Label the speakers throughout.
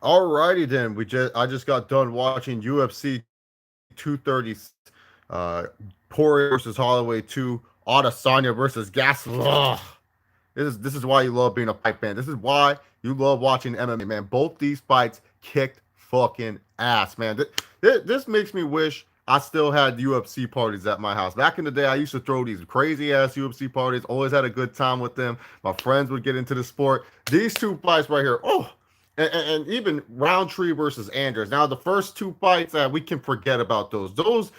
Speaker 1: Alrighty then. I just got done watching UFC 230, uh Poirier versus Holloway 2, Adesanya versus Gastelum. Ugh. This is why you love being a fight fan. This is why you love watching MMA, man. Both these fights kicked fucking ass, man. This makes me wish I still had UFC parties at my house. Back in the day, I used to throw these crazy ass UFC parties. Always had a good time with them. My friends would get into the sport. These two fights right here, oh, and even Roundtree versus Anders. Now the first two fights, we can forget about those. Those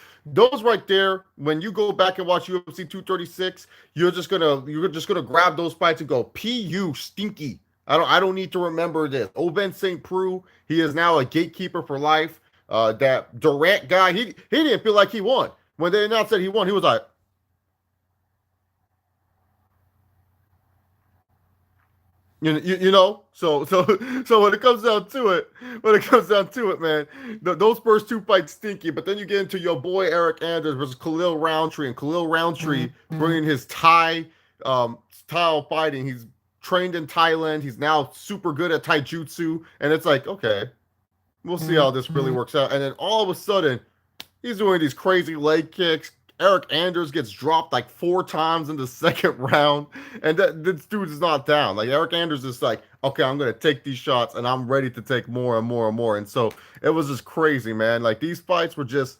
Speaker 1: right there. When you go back and watch UFC 236, you're just gonna grab those fights and go, "Pu stinky." I don't need to remember this. Oben St. Preux, he is now a gatekeeper for life. That Durant guy, he didn't feel like he won when they announced that he won. He was like, so when it comes down to it, man, those first two fights stinky. But then you get into your boy Eric Anders versus Khalil Roundtree, and Khalil Roundtree bringing his style fighting. He's trained in Thailand. He's now super good at taijutsu, and it's like, okay, we'll see how this really works out. And then all of a sudden, he's doing these crazy leg kicks. Eric Anders gets dropped like 4 times in the second round, and this dude is not down. Like Eric Anders is like, okay, I'm gonna take these shots, and I'm ready to take more and more and more. And so it was just crazy, man. Like these fights were just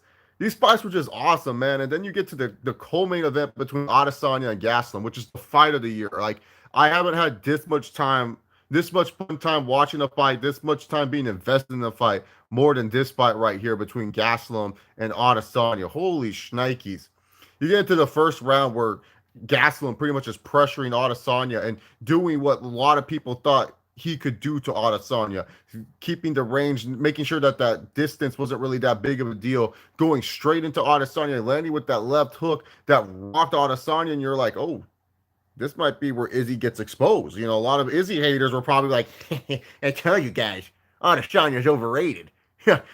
Speaker 1: awesome, man. And then you get to the co-main event between Adesanya and Gastelum, which is the fight of the year. Like I haven't had this much fun time watching a fight, this much time being invested in the fight, more than this fight right here between Gastelum and Adesanya. Holy shnikes. You get into the first round where Gastelum pretty much is pressuring Adesanya and doing what a lot of people thought he could do to Adesanya, keeping the range, making sure that that distance wasn't really that big of a deal, going straight into Adesanya, landing with that left hook that rocked Adesanya, and you're like, oh, this might be where Izzy gets exposed. A lot of Izzy haters were probably like, I tell you guys, Adesanya's overrated.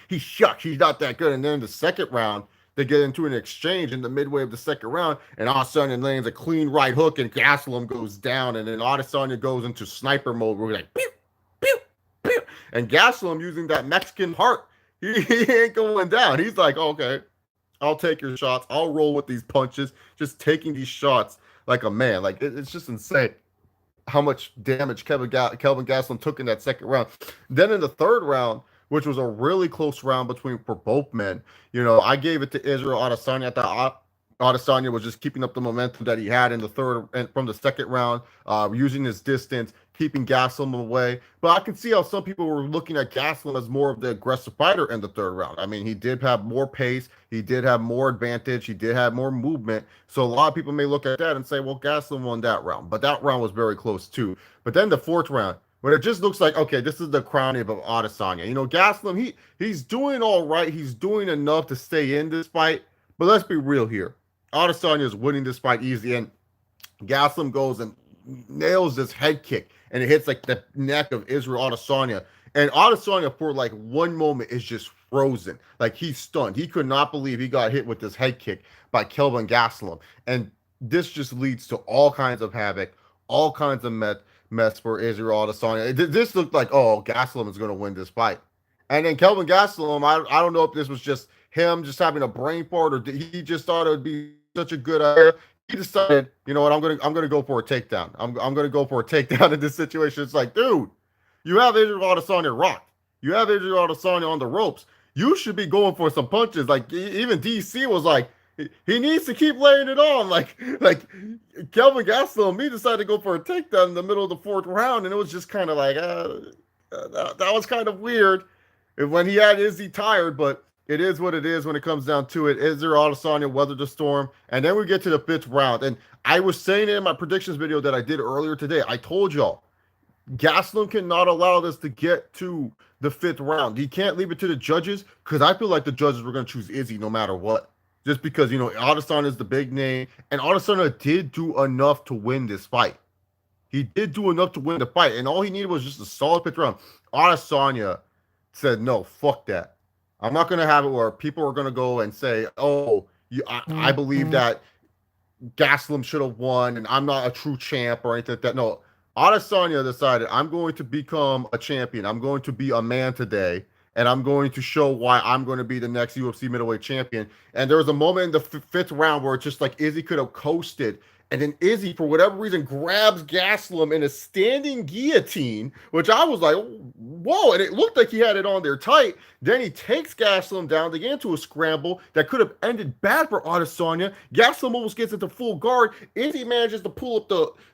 Speaker 1: He shucks. He's not that good. And then in the second round, they get into an exchange in the midway of the second round, and Adesanya lands a clean right hook, and Gastelum goes down, and then Adesanya goes into sniper mode where we're like, pew, pew, pew. And Gastelum using that Mexican heart, he ain't going down. He's like, oh, okay, I'll take your shots. I'll roll with these punches, just taking these shots like a man. Like it's just insane how much damage Kelvin Gastelum took in that second round. Then in the third round, which was a really close round between for both men, I gave it to Israel Adesanya. I thought Adesanya was just keeping up the momentum that he had in the third and from the second round, using his distance, keeping Gastelum away. But I can see how some people were looking at Gastelum as more of the aggressive fighter in the third round. I mean, he did have more pace, he did have more advantage, he did have more movement. So a lot of people may look at that and say, well, Gastelum won that round. But that round was very close too. But then the fourth round, when it just looks like, okay, this is the crowning of Adesanya. Gastelum, he's doing all right. He's doing enough to stay in this fight. But let's be real here. Adesanya is winning this fight easy, and Gaslam goes and nails this head kick, and it hits like the neck of Israel Adesanya. And Adesanya, for like one moment, is just frozen. Like he's stunned. He could not believe he got hit with this head kick by Kelvin Gastelum. And this just leads to all kinds of havoc, all kinds of mess for Israel Adesanya. This looked like, oh, Gastelum is going to win this fight. And then Kelvin Gastelum, I don't know if this was just him just having a brain fart, or he just thought it would be such a good idea. He decided, you know what, I'm gonna go for a takedown. I'm gonna go for a takedown in this situation. It's like, dude, you have Israel Adesanya rocked. You have Israel Adesanya on the ropes. You should be going for some punches. Like even DC was like, he needs to keep laying it on. Like Kelvin Gastelum, he decided to go for a takedown in the middle of the fourth round, and it was just kind of like, that was kind of weird when he had Izzy tired, but it is what it is when it comes down to it. Is there Adesanya weathered the storm? And then we get to the fifth round. And I was saying in my predictions video that I did earlier today, I told y'all, Gastelum cannot allow this to get to the fifth round. He can't leave it to the judges, because I feel like the judges were going to choose Izzy no matter what. Just because, Adesanya is the big name. And Adesanya did do enough to win this fight. He did do enough to win the fight. And all he needed was just a solid fifth round. Adesanya said, no, fuck that. I'm not going to have it where people are going to go and say, oh, I believe that Gastelum should have won and I'm not a true champ or anything like that. No, Adesanya decided, I'm going to become a champion. I'm going to be a man today, and I'm going to show why I'm going to be the next UFC middleweight champion. And there was a moment in the fifth round where it's just like Izzy could have coasted. And then Izzy, for whatever reason, grabs Gastelum in a standing guillotine, which I was like, whoa. And it looked like he had it on there tight. Then he takes Gastelum down to get into a scramble that could have ended bad for Adesanya. Gastelum almost gets into full guard. Izzy manages to pull up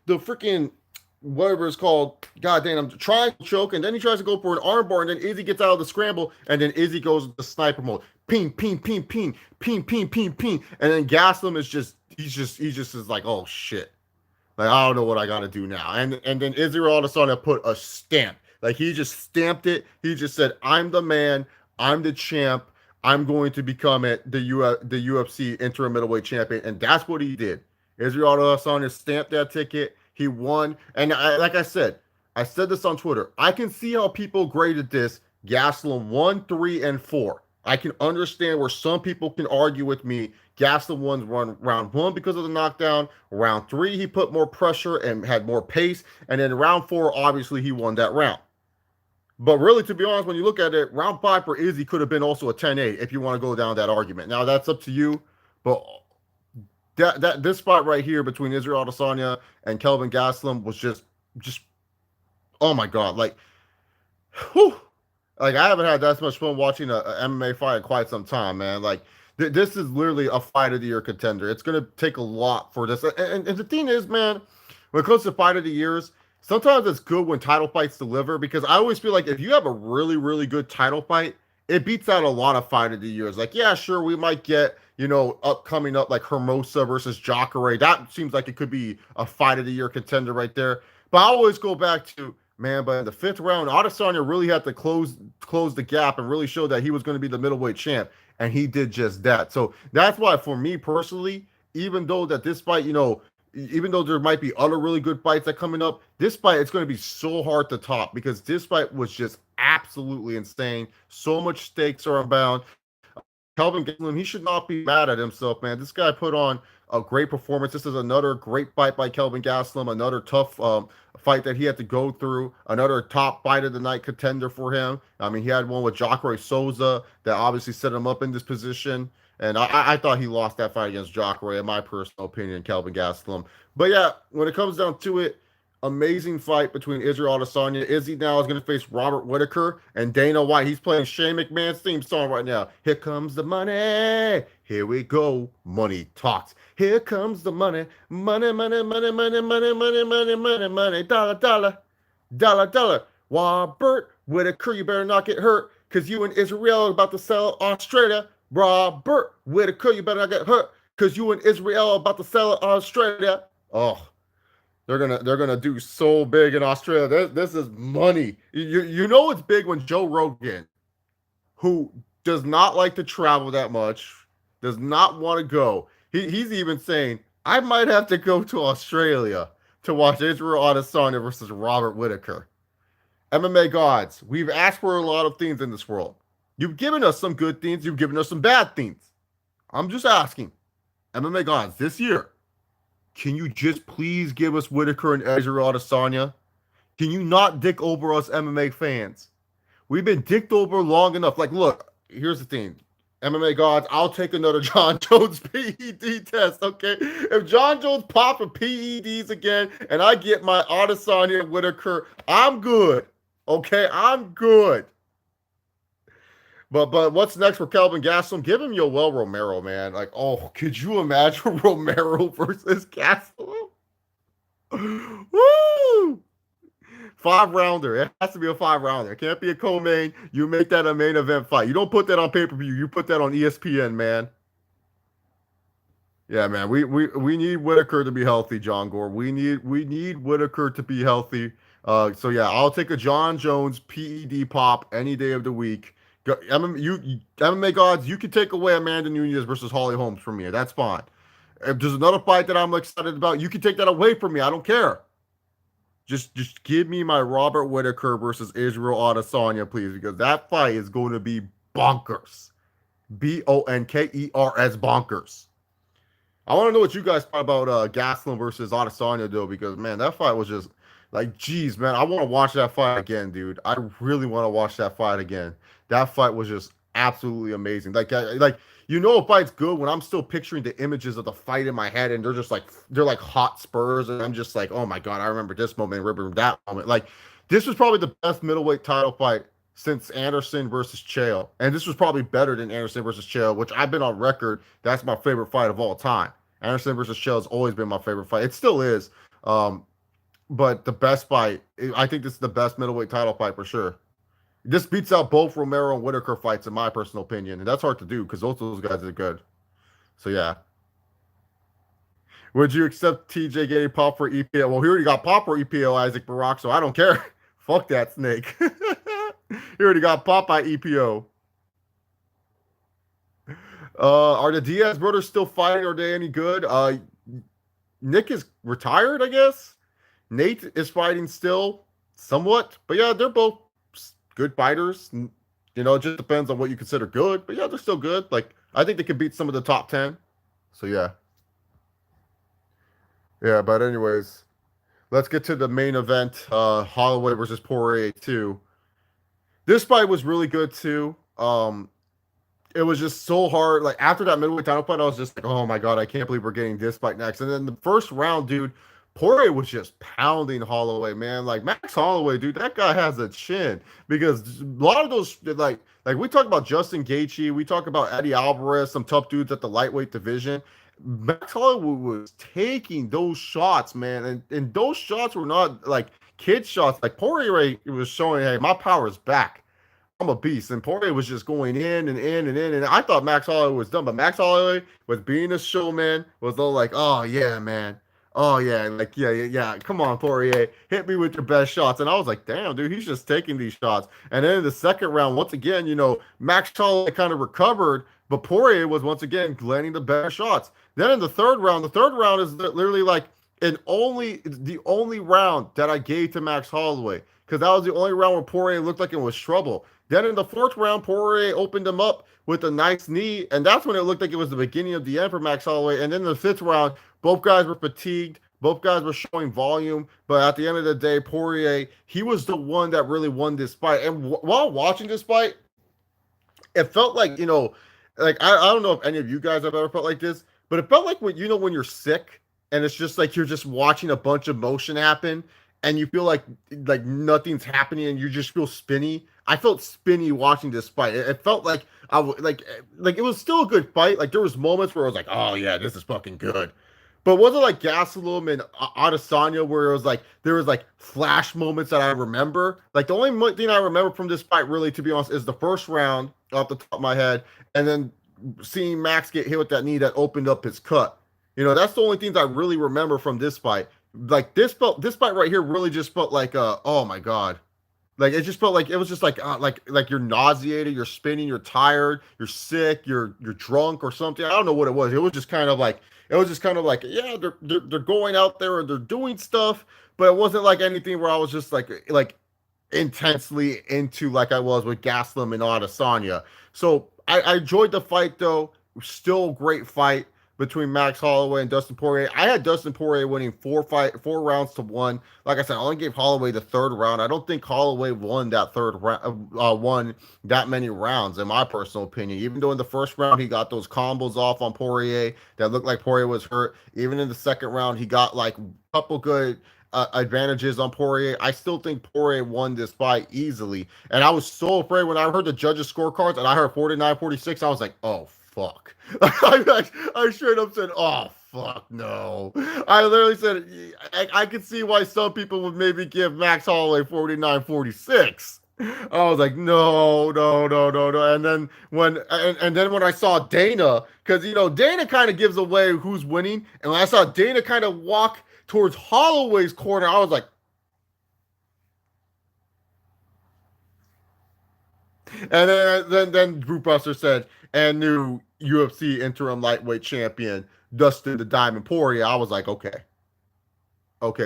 Speaker 1: the freaking whatever it's called, goddamn, I'm trying to choke, and then he tries to go for an armbar, and then Izzy gets out of the scramble, and then Izzy goes to sniper mode, ping, ping, ping, ping, ping, ping, ping, ping, and then Gaslam is just, he just is like, oh shit, like I don't know what I got to do now, and then Izzy all of a sudden put a stamp, like he just stamped it, he just said, I'm the man, I'm the champ, I'm going to become the UFC interim middleweight champion, and that's what he did. Israel Adesanya stamped that ticket. He won. And like I said this on Twitter. I can see how people graded this Gastelum 1, 3, and 4. I can understand where some people can argue with me. Gastelum won round 1 because of the knockdown. Round 3, he put more pressure and had more pace. And then round 4, obviously, he won that round. But really, to be honest, when you look at it, round 5 for Izzy could have been also a 10-8 if you want to go down that argument. Now, that's up to you. But this fight right here between Israel Adesanya and Kelvin Gastelum was just oh my god, like whew, like I haven't had that much fun watching a MMA fight in quite some time, man. Like this is literally a fight of the year contender. It's gonna take a lot for this, and the thing is, man, when it comes to fight of the years, sometimes it's good when title fights deliver, because I always feel like if you have a really, really good title fight, it beats out a lot of fight of the years. Like, yeah, sure, we might get, coming up like Hermosa versus Jacare. That seems like it could be a fight of the year contender right there. But I always go back to, man, but in the 5th round, Adesanya really had to close the gap and really show that he was going to be the middleweight champ. And he did just that. So that's why, for me personally, even though that this fight, even though there might be other really good fights that coming up, this fight, it's going to be so hard to top, because this fight was just absolutely insane. So much stakes are abound. Kelvin Gastelum, he should not be mad at himself, man. This guy put on a great performance. This is another great fight by Kelvin Gastelum, another tough fight that he had to go through, another top fight of the night contender for him. I mean, he had one with Jacare Souza that obviously set him up in this position. And I thought he lost that fight against Jacare, in my personal opinion, Kelvin Gastelum. But yeah, when it comes down to it, amazing fight between Israel Adesanya. Izzy now is going to face Robert Whitaker, and Dana White. He's playing Shane McMahon's theme song right now. Here comes the money. Here we go. Money talks. Here comes the money. Money, money, money, money, money, money, money, money, money. Dollar, dollar, dollar, dollar. Robert Whitaker, you better not get hurt, because you and Israel are about to sell Australia. Robert Whitaker, you better not get hurt, because you and Israel are about to sell Australia. Oh, they're gonna do so big in Australia. This is money. You know it's big when Joe Rogan, who does not like to travel that much, does not want to go. He's even saying, I might have to go to Australia to watch Israel Adesanya versus Robert Whitaker. MMA gods, we've asked for a lot of things in this world. You've given us some good things. You've given us some bad things. I'm just asking, MMA gods, this year, can you just please give us Whitaker and Israel Adesanya? Can you not dick over us MMA fans? We've been dicked over long enough. Like, look, here's the thing. MMA gods, I'll take another John Jones PED test, okay? If John Jones pops with PEDs again and I get my Adesanya and Whitaker, I'm good, okay? I'm good. But what's next for Kelvin Gastelum? Give him Yoel Romero, man. Like, oh, could you imagine Romero versus Gastelum? Woo! 5-rounder. It has to be a 5-rounder. It can't be a co-main. You make that a main event fight. You don't put that on pay-per-view. You put that on ESPN, man. Yeah, man. We need Whitaker to be healthy, John Gore. We need Whitaker to be healthy. So yeah, I'll take a John Jones PED pop any day of the week. MMA gods, you can take away Amanda Nunes versus Holly Holmes from me. That's fine. If there's another fight that I'm excited about, you can take that away from me. I don't care. Just give me my Robert Whitaker versus Israel Adesanya, please, because that fight is going to be bonkers. Bonkers bonkers. I want to know what you guys thought about Gastelum versus Adesanya, though, because man, that fight was just Like, geez, man, I want to watch that fight again, dude. I really want to watch that fight again. That fight was just absolutely amazing. Like you know, a fight's good when I'm still picturing the images of the fight in my head, and they're like hot spurs, and I'm just like, oh my god, I remember this moment, I remember that moment. Like, this was probably the best middleweight title fight since Anderson versus Chael, and this was probably better than Anderson versus Chael, which I've been on record. That's my favorite fight of all time. Anderson versus Chael has always been my favorite fight. It still is. But the best fight, I think this is the best middleweight title fight for sure. This beats out both Romero and Whitaker fights, in my personal opinion, and that's hard to do because both of those guys are good. So yeah, would you accept TJ getting popped for EPO? Well, he already got popped for EPO, Isaac Barak, so I don't care. Fuck that snake. He already got popped by EPO. Are the Diaz brothers still fighting? Are they any good? Nick is retired, I guess. Nate is fighting still, somewhat, but yeah, they're both good fighters. You know, it just depends on what you consider good, but yeah, they're still good. Like, I think they could beat some of the top 10. So yeah, yeah. But anyways, let's get to the main event. Holloway versus Poirier 2. This fight was really good too. It was just so hard. Like, after that middleweight title fight, I was just like, oh my god, I can't believe we're getting this fight next. And then the first round, dude, Poirier was just pounding Holloway, man. Like, Max Holloway, dude, that guy has a chin. Because a lot of those, like we talk about Justin Gaethje, we talk about Eddie Alvarez, some tough dudes at the lightweight division. Max Holloway was taking those shots, man, and those shots were not like kid shots. Like, Poirier was showing, hey, my power is back. I'm a beast. And Poirier was just going in and in and in. And I thought Max Holloway was done, but Max Holloway was being a showman, was all like, oh yeah, man. Oh yeah, like yeah. Come on, Poirier, hit me with your best shots. And I was like, damn, dude, he's just taking these shots. And then in the second round, once again, you know, Max Holloway kind of recovered, but Poirier was once again landing the better shots. Then in the third round is literally like the only round that I gave to Max Holloway because that was the only round where Poirier looked like it was trouble. Then in the fourth round, Poirier opened him up with a nice knee, and that's when it looked like it was the beginning of the end for Max Holloway. And then in the fifth round, both guys were fatigued. Both guys were showing volume, but at the end of the day, Poirier, he was the one that really won this fight. And while watching this fight, it felt like, you know, like I don't know if any of you guys have ever felt like this, but it felt like when you know when you're sick and it's just like you're just watching a bunch of motion happen and you feel like nothing's happening and you just feel spinny. I felt spinny watching this fight. It felt like like it was still a good fight. Like, there was moments where I was like, oh yeah, this is fucking good. But was it like Gastelum and Adesanya where it was like there was like flash moments that I remember? Like, the only thing I remember from this fight, really, to be honest, is the first round off the top of my head, and then seeing Max get hit with that knee that opened up his cut. You know, that's the only things I really remember from this fight. Like, this fight right here really just felt like oh my god. Like, it just felt like it was just like you're nauseated, you're spinning, you're tired, you're sick, you're drunk or something. I don't know what it was. It was just kind of like, yeah, they're going out there and they're doing stuff, but it wasn't like anything where I was just like intensely into like I was with Gaslam and Adesanya. So I enjoyed the fight though. Still a great fight between Max Holloway and Dustin Poirier. I had Dustin Poirier winning 4 rounds to 1. Like I said, I only gave Holloway the third round. I don't think Holloway won that third round, won that many rounds, in my personal opinion. Even though in the first round he got those combos off on Poirier that looked like Poirier was hurt. Even in the second round, he got like a couple good advantages on Poirier. I still think Poirier won this fight easily. And I was so afraid when I heard the judges' scorecards and I heard 49-46. I was like, oh, fuck. I straight up said, oh, fuck, no. I literally said, I could see why some people would maybe give Max Holloway 49-46. I was like, no. And then when I saw Dana, because, you know, Dana kind of gives away who's winning. And when I saw Dana kind of walk towards Holloway's corner, I was like, and then Group Buster said, and new UFC interim lightweight champion Dustin the Diamond Poirier. I was like, okay,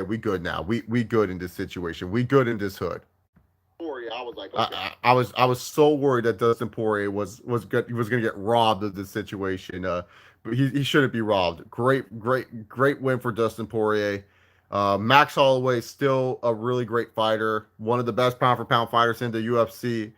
Speaker 1: we good now. We good in this situation. We good in this hood. I was like, okay. I was so worried that Dustin Poirier he was gonna get robbed of this situation. But he shouldn't be robbed. Great win for Dustin Poirier. Max Holloway is still a really great fighter, one of the best pound for pound fighters in the UFC,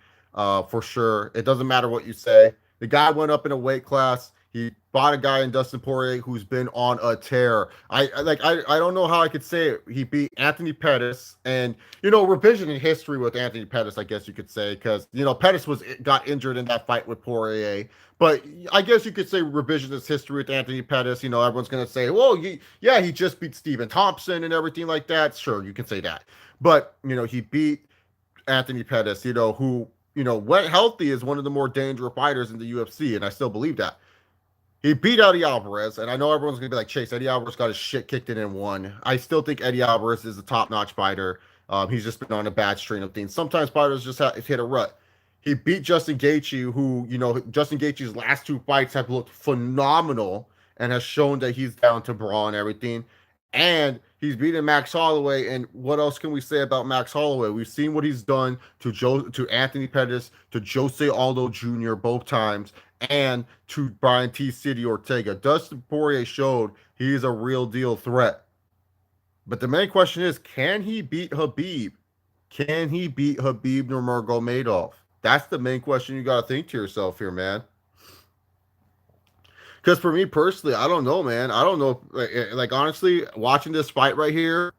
Speaker 1: for sure. It doesn't matter what you say. The guy went up in a weight class. He fought a guy in Dustin Poirier who's been on a tear. I don't know how I could say it. He beat Anthony Pettis, and revision in history with Anthony Pettis, I guess you could say, because Pettis got injured in that fight with Poirier. But I guess you could say revisionist history with Anthony Pettis. Everyone's gonna say, well, he just beat Stephen Thompson and everything like that. Sure, you can say that. But he beat Anthony Pettis, who went healthy, is one of the more dangerous fighters in the UFC, and I still believe that. He beat Eddie Alvarez, and I know everyone's going to be like, Chase, Eddie Alvarez got his shit kicked in and won. I still think Eddie Alvarez is a top-notch fighter. He's just been on a bad string of things. Sometimes fighters just hit a rut. He beat Justin Gaethje, who, Justin Gaethje's last two fights have looked phenomenal and has shown that he's down to brawl and everything. And he's beaten Max Holloway. And what else can we say about Max Holloway? We've seen what he's done to Anthony Pettis, to Jose Aldo Jr. both times, and to Brian T. City Ortega. Dustin Poirier showed he's a real deal threat. But the main question is, can he beat Khabib? Can he beat Khabib Nurmagomedov? That's the main question you got to think to yourself here, man. Because for me personally, I don't know, man. I don't know. Like honestly, watching this fight right here,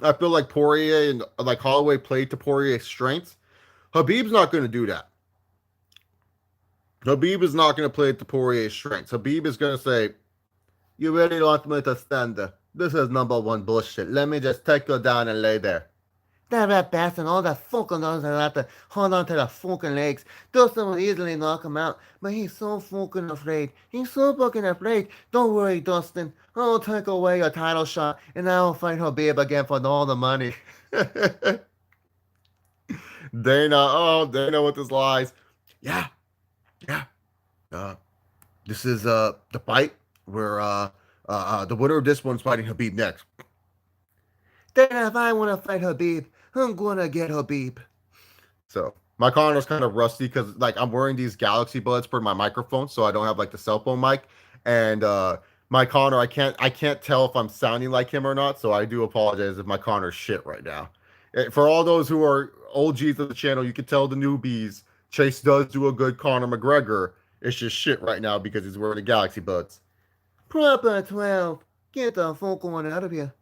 Speaker 1: I feel like Poirier and like Holloway played to Poirier's strengths. Khabib's not going to do that. Khabib is not going to play to Poirier's strengths. Khabib is going to say, you really want me to stand there? This is number one bullshit. Let me just take you down and lay there. That bastard, all that fucking doesn't have to hold on to the fucking legs. Dustin will easily knock him out, but he's so fucking afraid. He's so fucking afraid. Don't worry, Dustin. I'll take away your title shot, and I'll fight Khabib again for all the money. Dana with his lies. Yeah. This is the fight where the winner of this one's fighting Khabib next. Then if I want to fight Khabib, I'm gonna get Khabib. So my Connor's kind of rusty because like I'm wearing these Galaxy Buds for my microphone, so I don't have like the cell phone mic. And my Connor, I can't tell if I'm sounding like him or not. So I do apologize if my Connor's shit right now. For all those who are OGs of the channel, you can tell the newbies Chase does do a good Conor McGregor. It's just shit right now because he's wearing the Galaxy Buds. Proper 12. Get the fuck on out of here.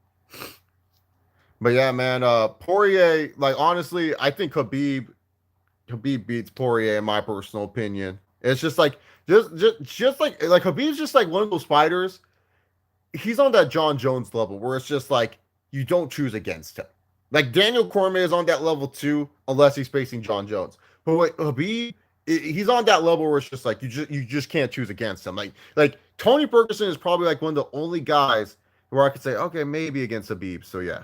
Speaker 1: But yeah, man, Poirier, like honestly, I think Khabib beats Poirier in my personal opinion. It's just like just like Khabib's just like one of those fighters. He's on that John Jones level where it's just like you don't choose against him. Like Daniel Cormier is on that level too, unless he's facing John Jones. But like Khabib, he's on that level where it's just like you just can't choose against him. Like Tony Ferguson is probably like one of the only guys where I could say, okay, maybe against Khabib. So yeah.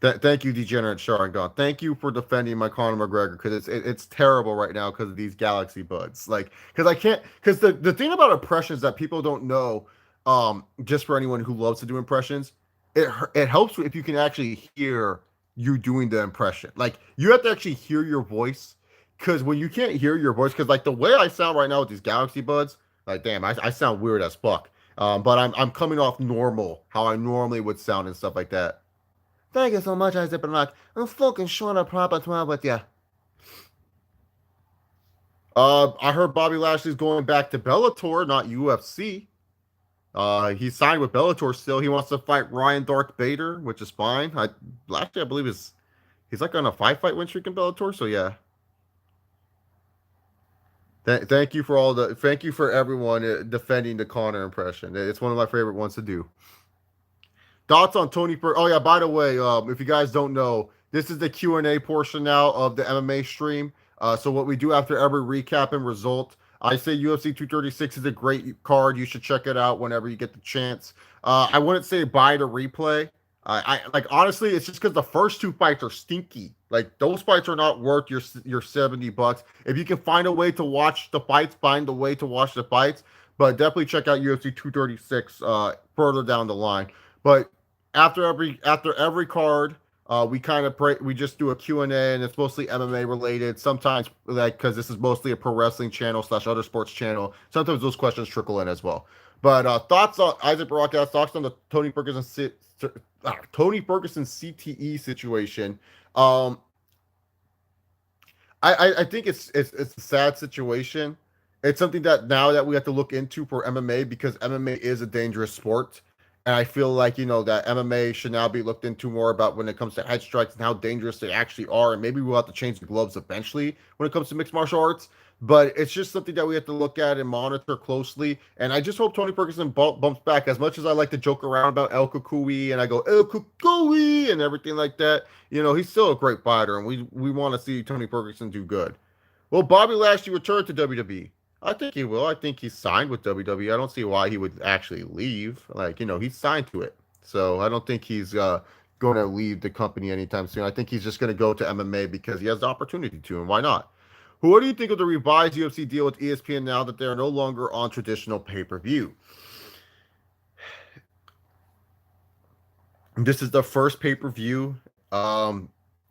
Speaker 1: Thank you, Degenerate Sharon. Thank you for defending my Conor McGregor because it's terrible right now because of these Galaxy Buds. Like, because the thing about impressions that people don't know, just for anyone who loves to do impressions, it helps if you can actually hear you doing the impression. Like, you have to actually hear your voice because when you can't hear your voice, because like the way I sound right now with these Galaxy Buds, like damn, I sound weird as fuck. But I'm coming off normal, how I normally would sound and stuff like that. Thank you so much, Isaac Black. I'm fucking short of proper 12 with you. I heard Bobby Lashley's going back to Bellator, not UFC. He signed with Bellator still. He wants to fight Ryan Dark Bader, which is fine. Lashley, I believe, he's like on a 5-fight win streak in Bellator, so yeah. Thank you for everyone defending the Conor impression. It's one of my favorite ones to do. Thoughts on Tony Ferguson? Oh yeah, by the way, if you guys don't know, this is the Q&A portion now of the MMA stream. So what we do after every recap and result, I say UFC 236 is a great card. You should check it out whenever you get the chance. I wouldn't say buy the replay. I like honestly, it's just because the first two fights are stinky. Like those fights are not worth your $70. If you can find a way to watch the fights, find a way to watch the fights. But definitely check out UFC 236 further down the line. But after every card, we just do a Q&A, and it's mostly MMA related. Sometimes, like, because this is mostly a pro wrestling channel / other sports channel, sometimes those questions trickle in as well. But thoughts on Isaac Baraka, thoughts on the Tony Ferguson CTE situation. Um, I think it's a sad situation. It's something that now that we have to look into for MMA because MMA is a dangerous sport. And I feel like, that MMA should now be looked into more about when it comes to head strikes and how dangerous they actually are. And maybe we'll have to change the gloves eventually when it comes to mixed martial arts. But it's just something that we have to look at and monitor closely. And I just hope Tony Ferguson bumps back. As much as I like to joke around about El Kukui and I go, El Kukui and everything like that, he's still a great fighter. And we want to see Tony Ferguson do good. Will Bobby Lashley return to WWE? I think he will. I think he's signed with WWE. I don't see why he would actually leave. Like, he's signed to it. So I don't think he's going to leave the company anytime soon. I think he's just going to go to MMA because he has the opportunity to, and why not? What do you think of the revised UFC deal with ESPN now that they're no longer on traditional pay-per-view? This is the first pay-per-view. Um,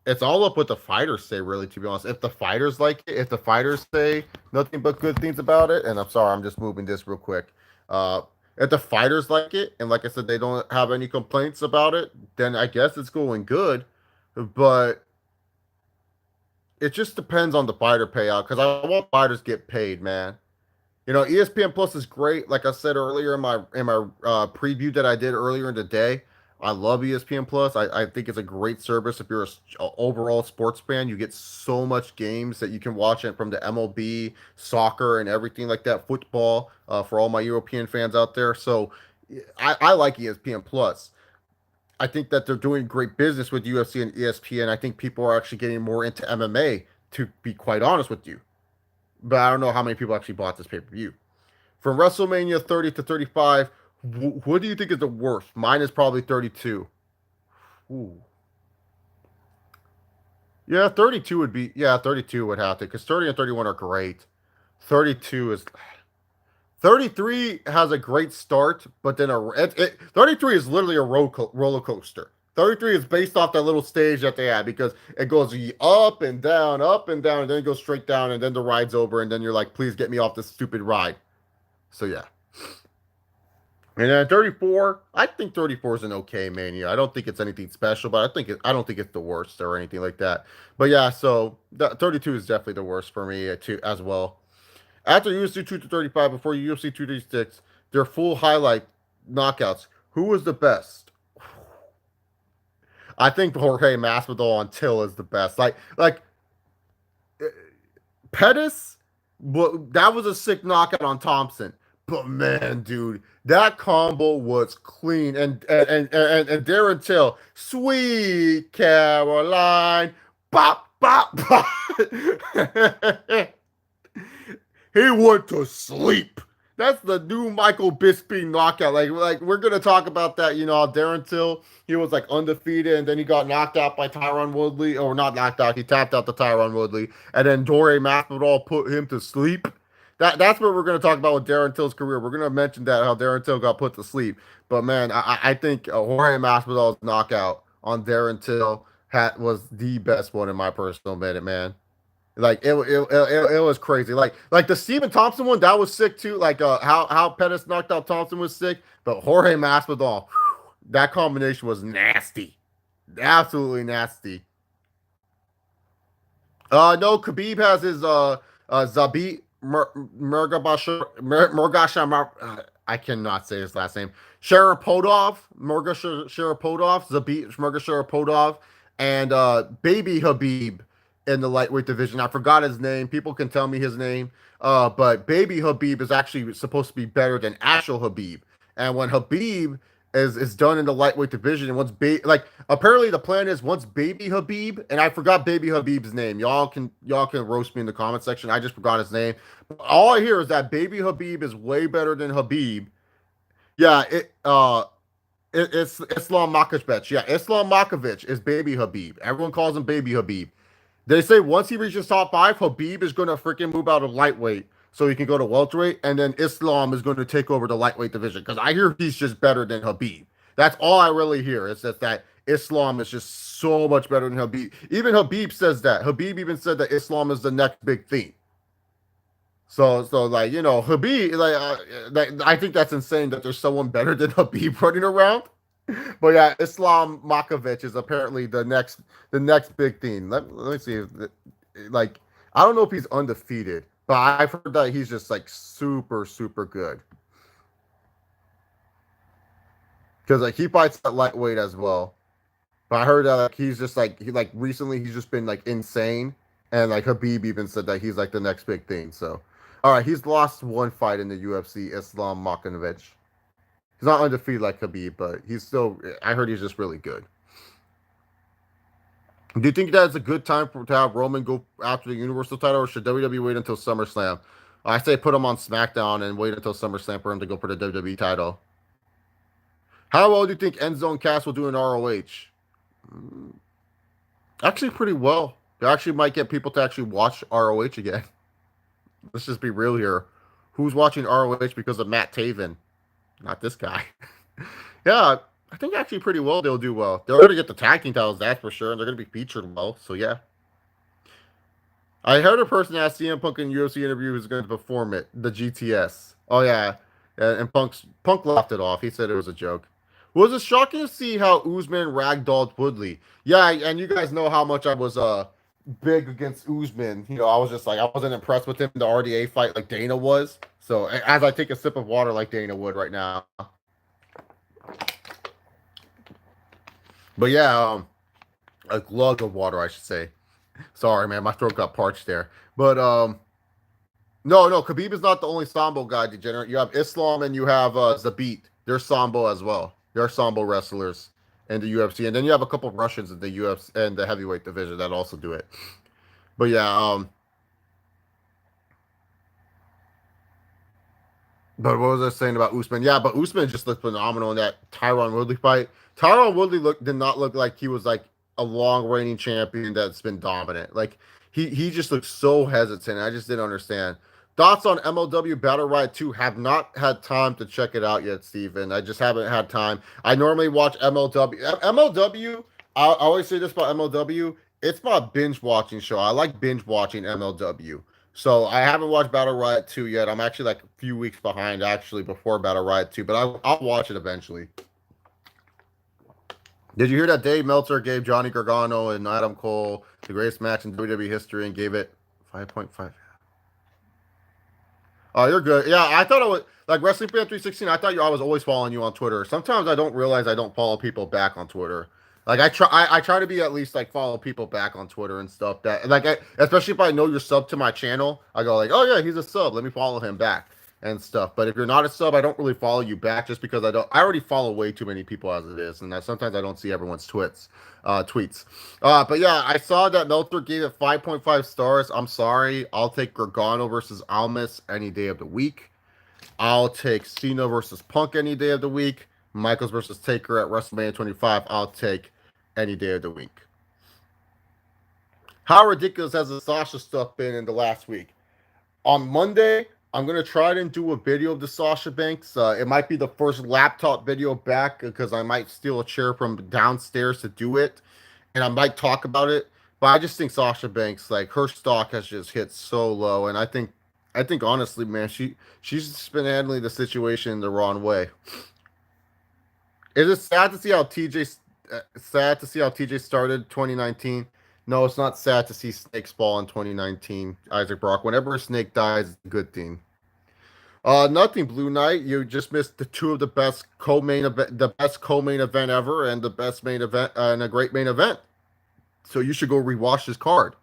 Speaker 1: it's all up what the fighters say, really, to be honest. If the fighters like it, if the fighters say nothing but good things about it, and I'm sorry, I'm just moving this real quick. Uh, if the fighters like it, and like I said, they don't have any complaints about it, then I guess it's going good. But it just depends on the fighter payout because I want fighters get paid, man. ESPN Plus is great. Like I said earlier in my preview that I did earlier in the day, I love ESPN Plus. I think it's a great service if you're a overall sports fan. You get so much games that you can watch it from the MLB, soccer, and everything like that. Football for all my European fans out there. So I like ESPN Plus. I think that they're doing great business with UFC and ESPN. I think people are actually getting more into MMA. To be quite honest with you, but I don't know how many people actually bought this pay per view. From WrestleMania 30 to 35, what do you think is the worst? Mine is probably 32. Ooh. Yeah, 32 would be, yeah, 32 would have to, because 30 and 31 are great. 32 is, 33 has a great start, but then 33 is literally a roller coaster. 33 is based off that little stage that they had because it goes up and down, and then it goes straight down, and then the ride's over, and then you're like, please get me off this stupid ride. So, yeah. And then 34, I think 34 is an okay Mania. I don't think it's anything special, but I don't think it's the worst or anything like that. But yeah, so 32 is definitely the worst for me too as well. After UFC 235, before UFC 236, their full highlight knockouts. Who was the best? I think Jorge Masvidal on Till is the best. Like Pettis, that was a sick knockout on Thompson. But man, dude, that combo was clean. And Darren Till, sweet Caroline, bop bop bop. He went to sleep. That's the new Michael Bisping knockout. Like we're gonna talk about that. Darren Till, he was like undefeated, and then he got knocked out by Tyron Woodley, or not knocked out. He tapped out the Tyron Woodley, and then Jorge Masvidal put him to sleep. That's what we're gonna talk about with Darren Till's career. We're gonna mention that how Darren Till got put to sleep. But man, I think Jorge Masvidal's knockout on Darren Till was the best one in my personal opinion, man. Like it was crazy. Like the Stephen Thompson one that was sick too. Like how Pettis knocked out Thompson was sick, but Jorge Masvidal, that combination was nasty, absolutely nasty. No, Khabib has his Zabit Murgasha. I cannot say his last name. Sharapodov, Sharapodov, Zabit Murgasharapodov, and Baby Habib in the lightweight division. I forgot his name. People can tell me his name. But Baby Habib is actually supposed to be better than actual Habib. And when Habib is done in the lightweight division, and like apparently the plan is once Baby Habib, and I forgot Baby Habib's name. Y'all can roast me in the comment section. I just forgot his name. All I hear is that Baby Habib is way better than Habib. Yeah, it's Islam Makhachev. Yeah, Islam Makhachev is Baby Habib. Everyone calls him Baby Habib. They say once he reaches top five, Habib is going to freaking move out of lightweight so he can go to welterweight, and then Islam is going to take over the lightweight division because I hear he's just better than Habib. That's all I really hear. It's just that Islam is just so much better than Habib. Even Habib says that. Habib even said that Islam is the next big thing. So like Habib, I think that's insane that there's someone better than Habib running around. But yeah, Islam Makovich is apparently the next big thing. Let me see like I don't know if he's undefeated, but I've heard that he's just like super good because like he fights at lightweight as well. But I heard that like he's just like he like recently he's just been like insane, and like Habib even said that he's like the next big thing. So, all right, he's lost one fight in the UFC. Islam Makovich. He's not undefeated like Habib, but he's still. I heard he's just really good. Do you think that's a good time to have Roman go after the Universal title, or should WWE wait until SummerSlam? I say put him on SmackDown and wait until SummerSlam for him to go for the WWE title. How well do you think Enzo and Cass will do in ROH? Actually, pretty well. They actually might get people to actually watch ROH again. Let's just be real here. Who's watching ROH because of Matt Taven? Not this guy. Yeah, I think actually pretty well they'll do well. They're going to get the tag team titles, that's for sure, and they're going to be featured well. So yeah. I heard a person ask CM Punk in UFC interview who's going to perform it, the GTS. Oh yeah, and Punk laughed it off. He said it was a joke. Was it shocking to see how Usman ragdolled Woodley? Yeah, and you guys know how much I was big against Usman. I was just like I wasn't impressed with him in the RDA fight like Dana was. So as I take a sip of water like Dana would right now. But yeah, a glug of water, I should say. Sorry, man, my throat got parched there. But no, Khabib is not the only Sambo guy, degenerate. You have Islam and you have Zabit. They're Sambo as well. They're Sambo wrestlers in the UFC, and then you have a couple of Russians in the UFC and the heavyweight division that also do it. But yeah, but what was I saying about Usman? Yeah, but Usman just looked phenomenal in that Tyron Woodley fight. Tyron Woodley did not look like he was like a long reigning champion that's been dominant. Like he just looked so hesitant. I just didn't understand. Thoughts on MLW Battle Riot 2? Have not had time to check it out yet, Steven. I just haven't had time. I normally watch MLW. MLW, I always say this about MLW. It's my binge watching show. I like binge watching MLW. So I haven't watched Battle Riot 2 yet. I'm actually like a few weeks behind actually before Battle Riot 2, but I'll watch it eventually. Did you hear that Dave Meltzer gave Johnny Gargano and Adam Cole the greatest match in WWE history and gave it 5.5? Oh, you're good. Yeah, I thought it was like Wrestling Fan 316. I thought I was always following you on Twitter. Sometimes I don't realize I don't follow people back on Twitter. Like I try to be at least like follow people back on Twitter and stuff. That like especially if I know you're sub to my channel, I go like, oh yeah, he's a sub. Let me follow him back and stuff. But if you're not a sub, I don't really follow you back just because I don't. I already follow way too many people as it is, and sometimes I don't see everyone's tweets. But yeah, I saw that Meltzer gave it 5.5 stars. I'm sorry. I'll take Gargano versus Almas any day of the week. I'll take Cena versus Punk any day of the week. Michaels versus Taker at WrestleMania 25. I'll take any day of the week. How ridiculous has the Sasha stuff been in the last week? On Monday, I'm going to try and do a video of the Sasha Banks. It might be the first laptop video back because I might steal a chair from downstairs to do it. And I might talk about it. But I just think Sasha Banks, like her stock has just hit so low. And I think honestly, man, she's just been handling the situation the wrong way. It is sad to see how TJ started 2019. No, it's not sad to see snakes fall in 2019. Isaac Brock. Whenever a snake dies, it's a good thing. Nothing, Blue Knight. You just missed the two of the best co-main event, the best co-main event ever, and the best main event and a great main event. So you should go rewatch this card.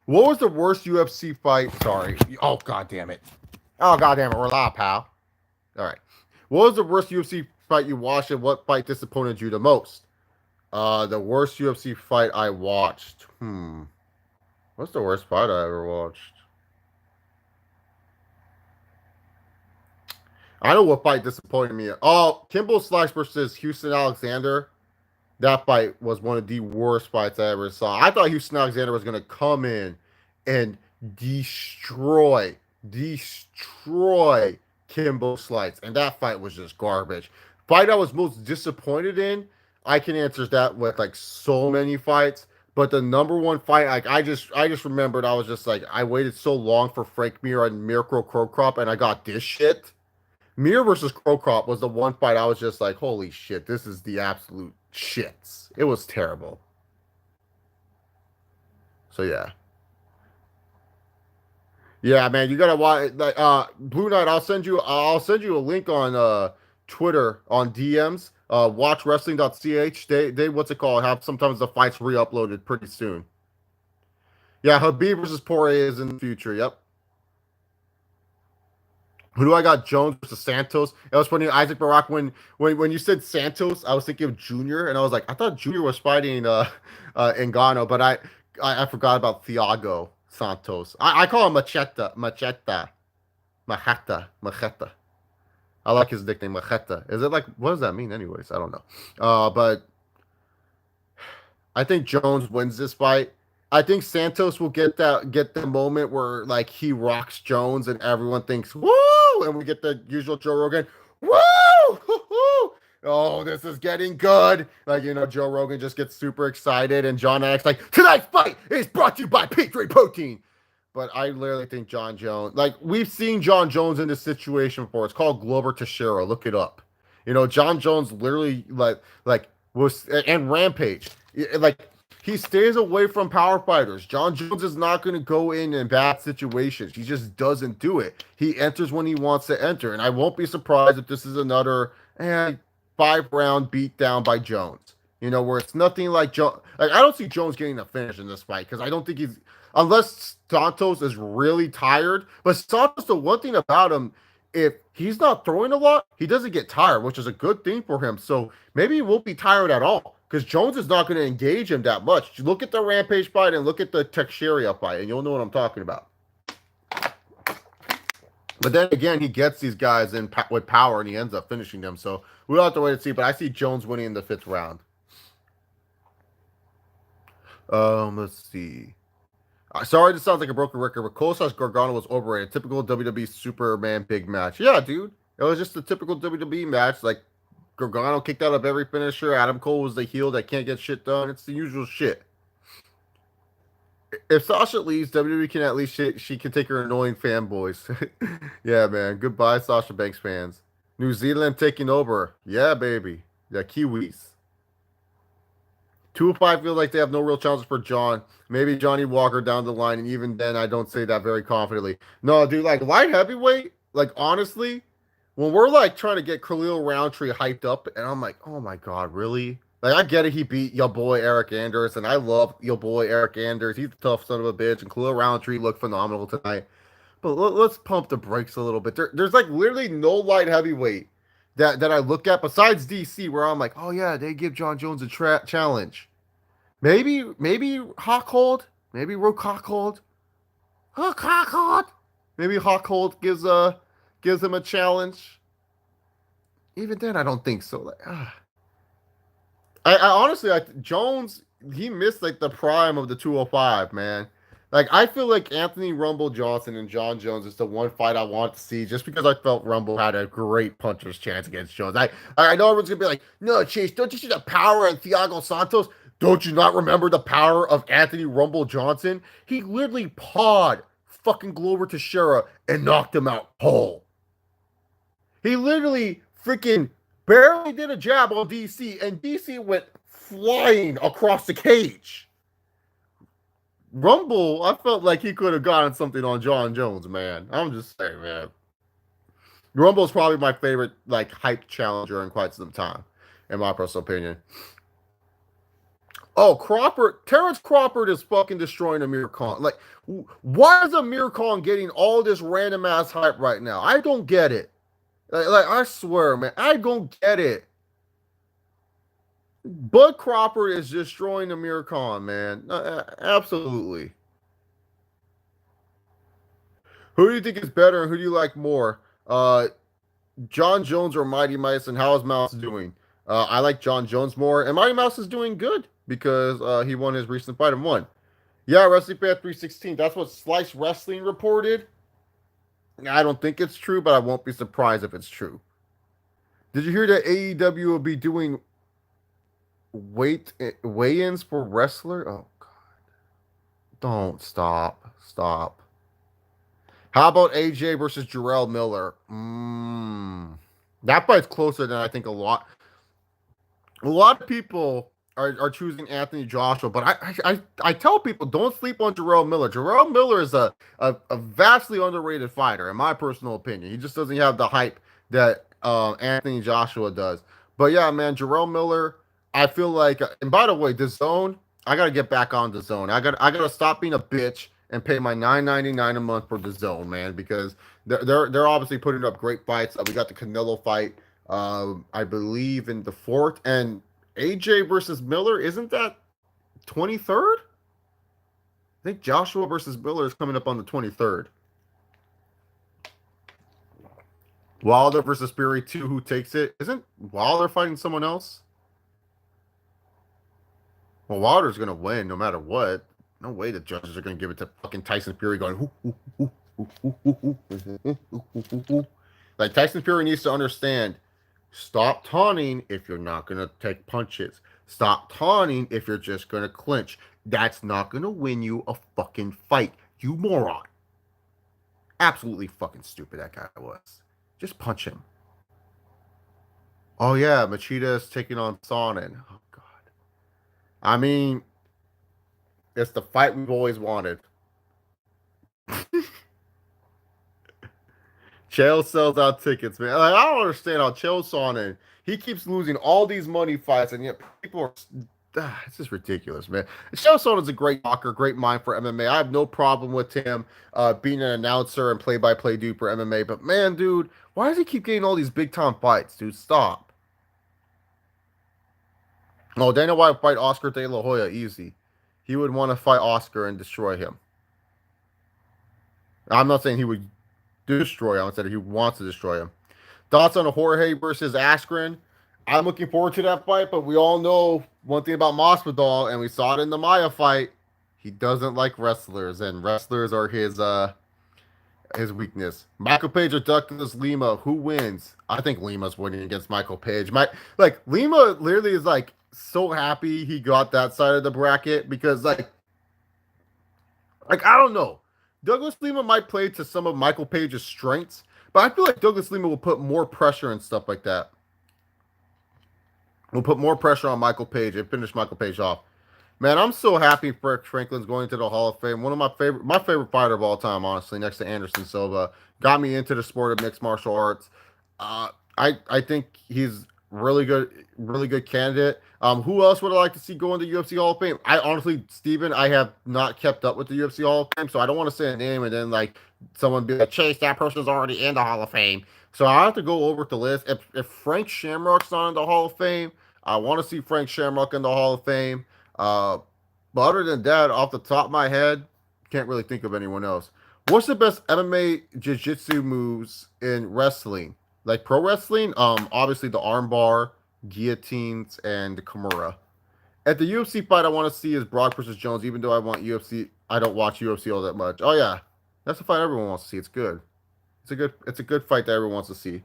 Speaker 1: What was the worst UFC fight? Sorry. Oh god damn it. Oh god damn it. We're live, pal. All right. What was the worst UFC fight you watched, and what fight disappointed you the most? The worst UFC fight I watched. What's the worst fight I ever watched? I know what fight disappointed me. Oh, Kimbo Slice versus Houston Alexander. That fight was one of the worst fights I ever saw. I thought Houston Alexander was going to come in and destroy Kimbo Slice. And that fight was just garbage. Fight I was most disappointed in, I can answer that with like so many fights. But the number one fight, like I just remembered, I was just like, I waited so long for Frank Mir and Mirko Krokop, and I got this shit. Mir versus Krokop was the one fight I was just like, holy shit, this is the absolute shits. It was terrible. So yeah. Yeah, man, you gotta watch like Blue Knight. I'll send you a link on Twitter on DMs. Watchwrestling.ch. They what's it called? Have sometimes the fights re-uploaded pretty soon. Yeah, Habib versus Poirier is in the future. Yep. Who do I got? Jones versus Santos. It was funny. Isaac Barak when you said Santos, I was thinking of Junior, and I was like, I thought Junior was fighting Ngannou, but I forgot about Thiago Santos. I call him Macheta. I like his nickname Macheta. Is it like what does that mean anyways? I don't know. But I think Jones wins this fight. I think Santos will get the moment where like he rocks Jones and everyone thinks woo, and we get the usual Joe Rogan woo. Oh, this is getting good. Like Joe Rogan just gets super excited, and John X like tonight's fight is brought to you by Patriot Protein. But I literally think John Jones, like we've seen John Jones in this situation before. It's called Glover Teixeira. Look it up. John Jones literally like was and Rampage. Like he stays away from power fighters. John Jones is not going to go in bad situations. He just doesn't do it. He enters when he wants to enter, and I won't be surprised if this is another 5-round beat down by Jones. Where it's nothing like Jones. Like I don't see Jones getting a finish in this fight because I don't think he's unless Santos is really tired. But Santos, the one thing about him, if he's not throwing a lot, he doesn't get tired, which is a good thing for him. So maybe he won't be tired at all because Jones is not going to engage him that much. Look at the Rampage fight and look at the Teixeira fight, and you'll know what I'm talking about. But then again, he gets these guys in with power, and he ends up finishing them. So we'll have to wait and see. But I see Jones winning in the 5th round. Let's see. Sorry, this sounds like a broken record, but Kostas Gargano was overrated. Typical WWE Superman big match. Yeah, dude. It was just a typical WWE match. Like, Gargano kicked out of every finisher. Adam Cole was the heel that can't get shit done. It's the usual shit. If Sasha leaves, WWE can at least she can take her annoying fanboys. Yeah, man. Goodbye, Sasha Banks fans. New Zealand taking over. Yeah, baby. The Kiwis. 205 feels like they have no real challenges for John. Maybe Johnny Walker down the line, and even then, I don't say that very confidently. No, dude, like light heavyweight, like honestly, when we're like trying to get Khalil Roundtree hyped up, and I'm like, oh my god, really? Like I get it, he beat your boy Eric Anders, and I love your boy Eric Anders. He's a tough son of a bitch, and Khalil Roundtree looked phenomenal tonight. But let's pump the brakes a little bit. There's like literally no light heavyweight that I look at besides DC, where I'm like, oh yeah, they give John Jones a challenge. Maybe Hawkhold, maybe Rook Hawkhold, maybe Hawkhold gives him a challenge. Even then, I don't think so. Like, I honestly, Jones, he missed like the prime of the 205, man. Like I feel like Anthony Rumble Johnson and John Jones is the one fight I want to see, just because I felt Rumble had a great puncher's chance against Jones. I know everyone's gonna be like, no, Chase, don't you see the power of Thiago Santos? Don't you not remember the power of Anthony Rumble Johnson? He literally pawed fucking Glover Teixeira and knocked him out whole. He literally freaking barely did a jab on DC, and DC went flying across the cage. Rumble, I felt like he could have gotten something on John Jones, man. I'm just saying, man. Rumble is probably my favorite, like, hype challenger in quite some time, in my personal opinion. Oh, Terrence Crawford is fucking destroying Amir Khan. Like, why is Amir Khan getting all this random ass hype right now? I don't get it. Like I swear, man, I don't get it. Bud Crawford is destroying Amir Khan, man. Absolutely. Who do you think is better, and who do you like more? John Jones or Mighty Mouse, and how is Mouse doing? I like John Jones more, and Mighty Mouse is doing good because he won his recent fight and won. Yeah, Wrestling Fan 316. That's what Slice Wrestling reported. I don't think it's true, but I won't be surprised if it's true. Did you hear that AEW will be doing weigh-ins for wrestler? Oh, God. Don't stop. How about AJ versus Jarrell Miller? That fight's closer than I think a lot of people are choosing Anthony Joshua, but I tell people don't sleep on Jarrell Miller. Jarrell Miller is a vastly underrated fighter, in my personal opinion. He just doesn't have the hype that Anthony Joshua does. But yeah, man, Jarrell Miller, I feel like, and by the way, the zone, I gotta get back on the zone. I gotta stop being a bitch and pay my $9.99 a month for the zone, man, because they're obviously putting up great fights. We got the Canelo fight, I believe in the fourth, and AJ versus Miller, isn't that 23rd? I think Joshua versus Miller is coming up on the 23rd. Wilder versus Fury 2, who takes it? Isn't Wilder fighting someone else? Well, Wilder's gonna win no matter what. No way the judges are gonna give it to fucking Tyson Fury going. Like, Tyson Fury needs to understand. Stop taunting if you're not going to take punches. Stop taunting if you're just going to clinch. That's not going to win you a fucking fight, you moron. Absolutely fucking stupid that guy was. Just punch him. Oh, yeah, Machida is taking on Sonnen. Oh, God. I mean, it's the fight we've always wanted. Chael sells out tickets, man. Like, I don't understand how Chael Sonnen, he keeps losing all these money fights, and yet people are. It's just ridiculous, man. Chael Sonnen's a great talker, great mind for MMA. I have no problem with him being an announcer and play-by-play dude for MMA. But man, dude, why does he keep getting all these big-time fights, dude? Stop. Oh, Dana White fight Oscar De La Hoya, easy. He would want to fight Oscar and destroy him. I'm not saying he would destroy him. I said he wants to destroy him. Thoughts on Jorge versus Askren? I'm looking forward to that fight, but we all know one thing about Masvidal, and we saw it in the Maya fight. He doesn't like wrestlers, and wrestlers are his weakness. Michael Page or Douglas Lima, who wins? I think Lima's winning against Michael Page. Lima literally is like so happy he got that side of the bracket because like I don't know. Douglas Lima might play to some of Michael Page's strengths, but I feel like Douglas Lima will put more pressure and stuff like that. We'll put more pressure on Michael Page and finish Michael Page off. Man, I'm so happy Franklin's going to the Hall of Fame. One of my favorite fighter of all time, honestly, next to Anderson Silva. Got me into the sport of mixed martial arts. I think he's really good candidate. Who else would I like to see go into the UFC Hall of Fame? I honestly, Steven, I have not kept up with the UFC Hall of Fame, so I don't want to say a name and then like someone be like, Chase, that person's already in the Hall of Fame. So I have to go over the list. If Frank Shamrock's not in the Hall of Fame, I want to see Frank Shamrock in the Hall of Fame. But other than that, off the top of my head, can't really think of anyone else. What's the best MMA jiu-jitsu moves in wrestling? Like pro wrestling? Obviously the armbar, guillotines, and the Kimura. At the UFC fight I want to see is Brock versus Jones, even though I don't watch UFC all that much. Oh yeah. That's a fight everyone wants to see. It's good. It's a good fight that everyone wants to see.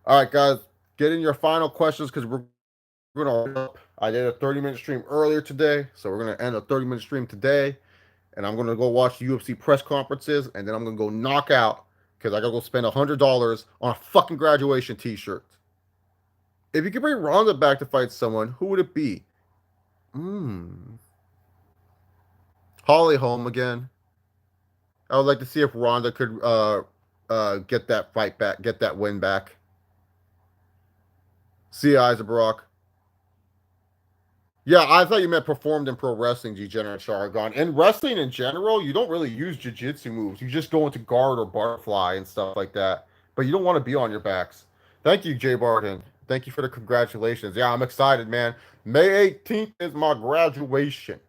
Speaker 1: All right, guys, get in your final questions because we're gonna. I did a 30-minute stream earlier today, so we're gonna end a 30-minute stream today, and I'm gonna go watch UFC press conferences, and then I'm gonna go knock out because I gotta go spend $100 on a fucking graduation T-shirt. If you could bring Ronda back to fight someone, who would it be? Holly Holm again. I would like to see if Ronda could get that fight back, get that win back. See Isabrock. Yeah, I thought you meant performed in pro wrestling, Degenerate Charagon. In wrestling in general, you don't really use jiu-jitsu moves. You just go into guard or butterfly and stuff like that. But you don't want to be on your backs. Thank you, Jay Barton. Thank you for the congratulations. Yeah, I'm excited, man. May 18th is my graduation.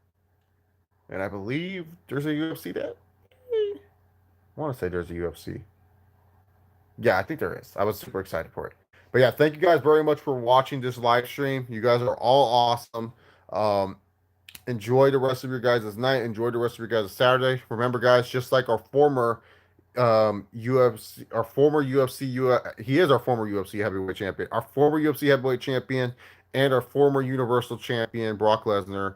Speaker 1: And I believe there's a UFC day. I want to say there's a UFC. Yeah, I think there is. I was super excited for it. But yeah, thank you guys very much for watching this live stream. You guys are all awesome. Enjoy the rest of your guys' night. Enjoy the rest of your guys' Saturday. Remember, guys, just like our former UFC, he is our former UFC heavyweight champion, our former UFC heavyweight champion, and our former Universal champion, Brock Lesnar.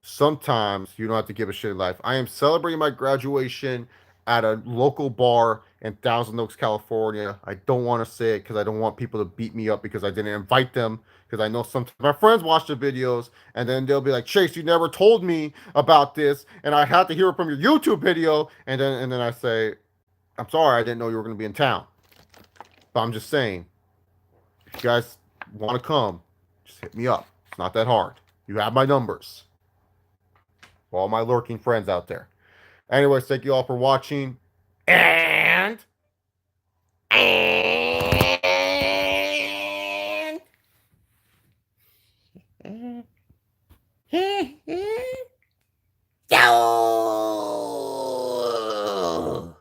Speaker 1: sometimes you don't have to give a shitty life. I am celebrating my graduation at a local bar in Thousand Oaks, California. I don't want to say it because I don't want people to beat me up because I didn't invite them. Because I know sometimes my friends watch the videos and then they'll be like, Chase, you never told me about this, and I had to hear it from your YouTube video. And then I say, I'm sorry, I didn't know you were going to be in town. But I'm just saying, if you guys want to come, just hit me up. It's not that hard. You have my numbers. For all my lurking friends out there. Anyways, thank you all for watching. And yo.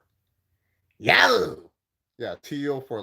Speaker 1: Yeah, Teal for